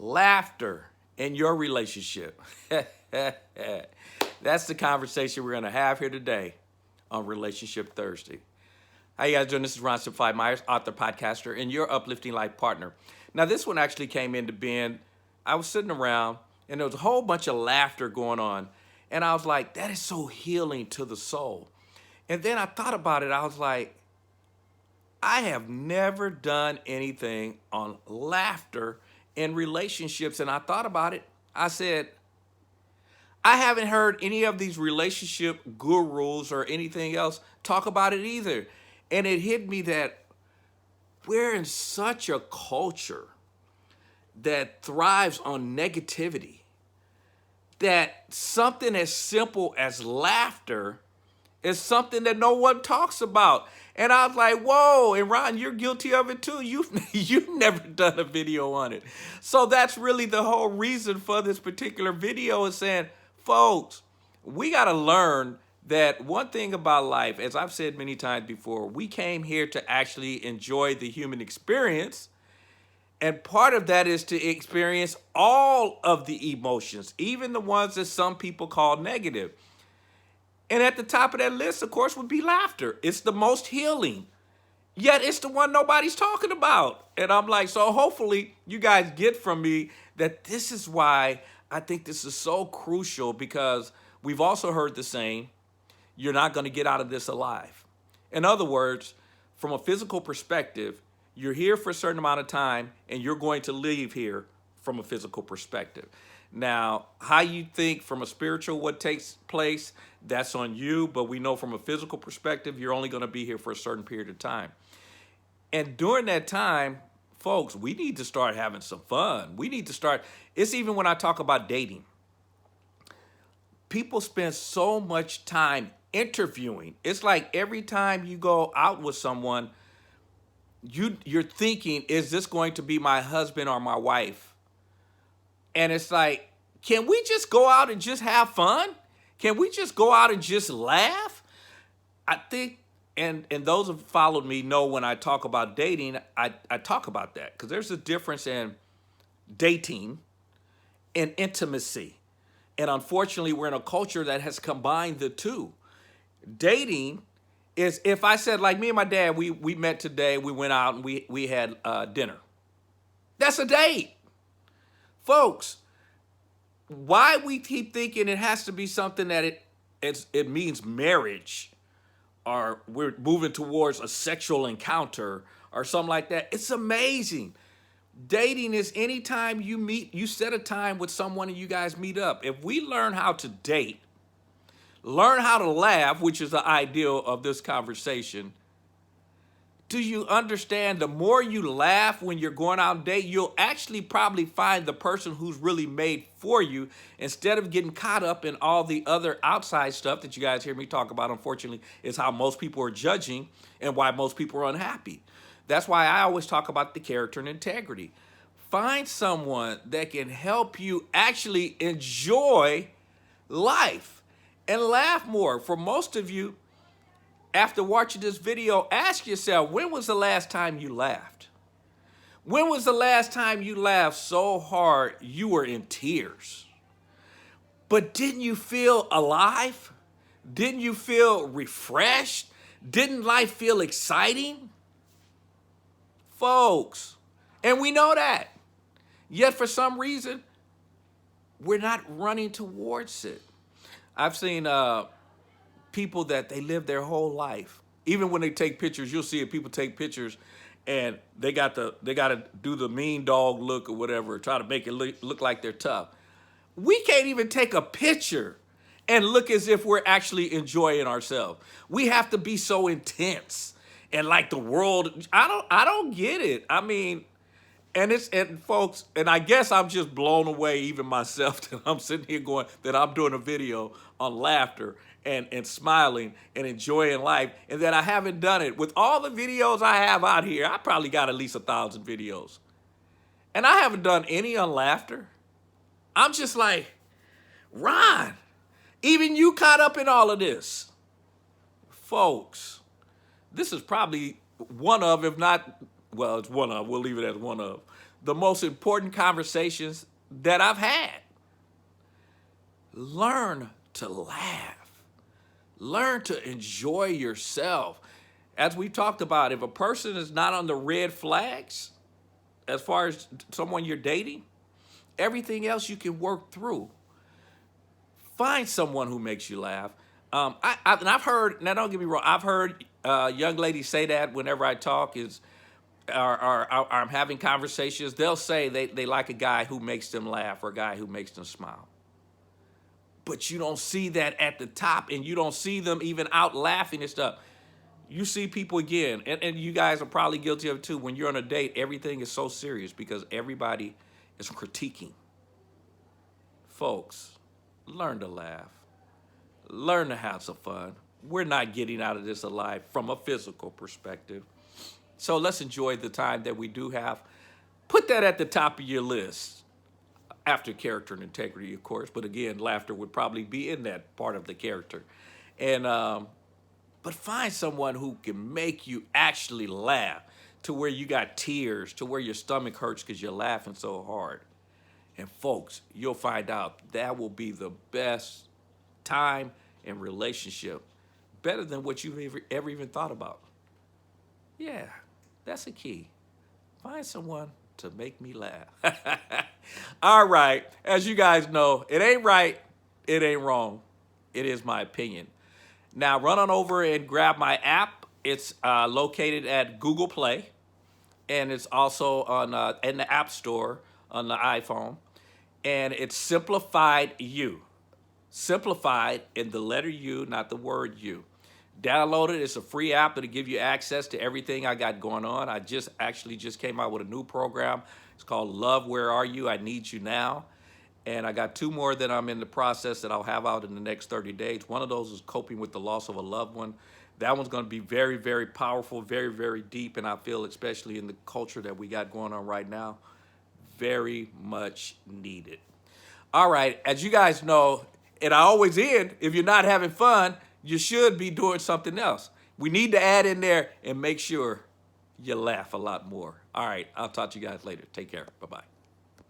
laughter in your relationship. That's the conversation we're going to have here today on Relationship Thursday. How you guys doing? This is Stiffley Myers, author, podcaster, and your uplifting life partner. Now, this one actually came into being. I was sitting around, and there was a whole bunch of laughter going on, and I was like, that is so healing to the soul. And then I thought about it. I was like, I have never done anything on laughter in relationships. And I thought about it. I said, I haven't heard any of these relationship gurus or anything else talk about it either. And it hit me that we're in such a culture that thrives on negativity, that something as simple as laughter is something that no one talks about. And I was like, whoa, and Ron, you're guilty of it too. You've never done a video on it. So that's really the whole reason for this particular video, is saying, folks, we got to learn that one thing about life, as I've said many times before, we came here to actually enjoy the human experience. And part of that is to experience all of the emotions, even the ones that some people call negative. And at the top of that list, of course, would be laughter. It's the most healing, yet it's the one nobody's talking about. And I'm like, so hopefully you guys get from me that this is why I think this is so crucial, because we've also heard the saying, you're not going to get out of this alive. In other words, from a physical perspective, you're here for a certain amount of time and you're going to leave here from a physical perspective. Now, how you think from a spiritual what takes place, that's on you. But we know from a physical perspective, you're only going to be here for a certain period of time. And during that time, folks, we need to start having some fun. We need to start. It's even when I talk about dating. People spend so much time interviewing. It's like every time you go out with someone, you're thinking, is this going to be my husband or my wife? And it's like, can we just go out and just have fun? Can we just go out and just laugh? I think, and those who followed me know when I talk about dating, I talk about that, because there's a difference in dating and intimacy. And unfortunately, we're in a culture that has combined the two. Dating is, if I said, like me and my dad, we met today, we went out and we had dinner. That's a date. Folks, why we keep thinking it has to be something that it means marriage, or we're moving towards a sexual encounter or something like that. It's amazing. Dating is anytime you set a time with someone and you guys meet up. If we learn how to date, learn how to laugh, which is the ideal of this conversation, do you understand the more you laugh when you're going out on a date, you'll actually probably find the person who's really made for you, instead of getting caught up in all the other outside stuff that you guys hear me talk about. Unfortunately, is how most people are judging and why most people are unhappy. That's why I always talk about the character and integrity. Find someone that can help you actually enjoy life and laugh more. For most of you, after watching this video, ask yourself, when was the last time you laughed? When was the last time you laughed so hard you were in tears? But didn't you feel alive? Didn't you feel refreshed? Didn't life feel exciting? Folks, and we know that. Yet for some reason, we're not running towards it. I've seen people that they live their whole life. Even when they take pictures, you'll see it. People take pictures and they got to do the mean dog look or whatever, try to make it look like they're tough. We can't even take a picture and look as if we're actually enjoying ourselves. We have to be so intense and like the world. I don't get it. I mean, and folks, and I guess I'm just blown away even myself that I'm sitting here going that I'm doing a video on laughter and smiling and enjoying life, and that I haven't done it. With all the videos I have out here, I probably got at least 1,000 videos. And I haven't done any on laughter. I'm just like, Ron, even you caught up in all of this. Folks, this is probably one of, if not, well, it's one of, we'll leave it as one of the most important conversations that I've had. Learn to laugh. Learn to enjoy yourself. As we talked about, if a person is not on the red flags, as far as someone you're dating, everything else you can work through. Find someone who makes you laugh. And I've heard, now don't get me wrong, I've heard young ladies say that whenever I talk, or I'm having conversations, they'll say they like a guy who makes them laugh or a guy who makes them smile. But you don't see that at the top, and you don't see them even out laughing and stuff. You see people again, and you guys are probably guilty of it too. When you're on a date, everything is so serious because everybody is critiquing. Folks, learn to laugh. Learn to have some fun. We're not getting out of this alive from a physical perspective. So let's enjoy the time that we do have. Put that at the top of your list. After character and integrity, of course. But again, laughter would probably be in that part of the character. And but find someone who can make you actually laugh to where you got tears, to where your stomach hurts because you're laughing so hard. And folks, you'll find out that will be the best time and relationship, better than what you've ever even thought about. Yeah, that's a key. Find someone to make me laugh. All right, as you guys know, it ain't right, it ain't wrong. It is my opinion. Now run on over and grab my app. It's located at Google Play, and it's also on in the App Store on the iPhone. And it's Simplified You. Simplified in the letter U, not the word you. Download it. It's a free app that'll give you access to everything I got going on. I just came out with a new program. It's called Love, Where Are You? I Need You Now. And I got 2 more that I'm in the process that I'll have out in the next 30 days. One of those is coping with the loss of a loved one. That one's going to be very, very powerful, very, very deep. And I feel, especially in the culture that we got going on right now, very much needed. All right, as you guys know, and I always end, if you're not having fun, you should be doing something else. We need to add in there and make sure you laugh a lot more. All right, I'll talk to you guys later. Take care. Bye-bye.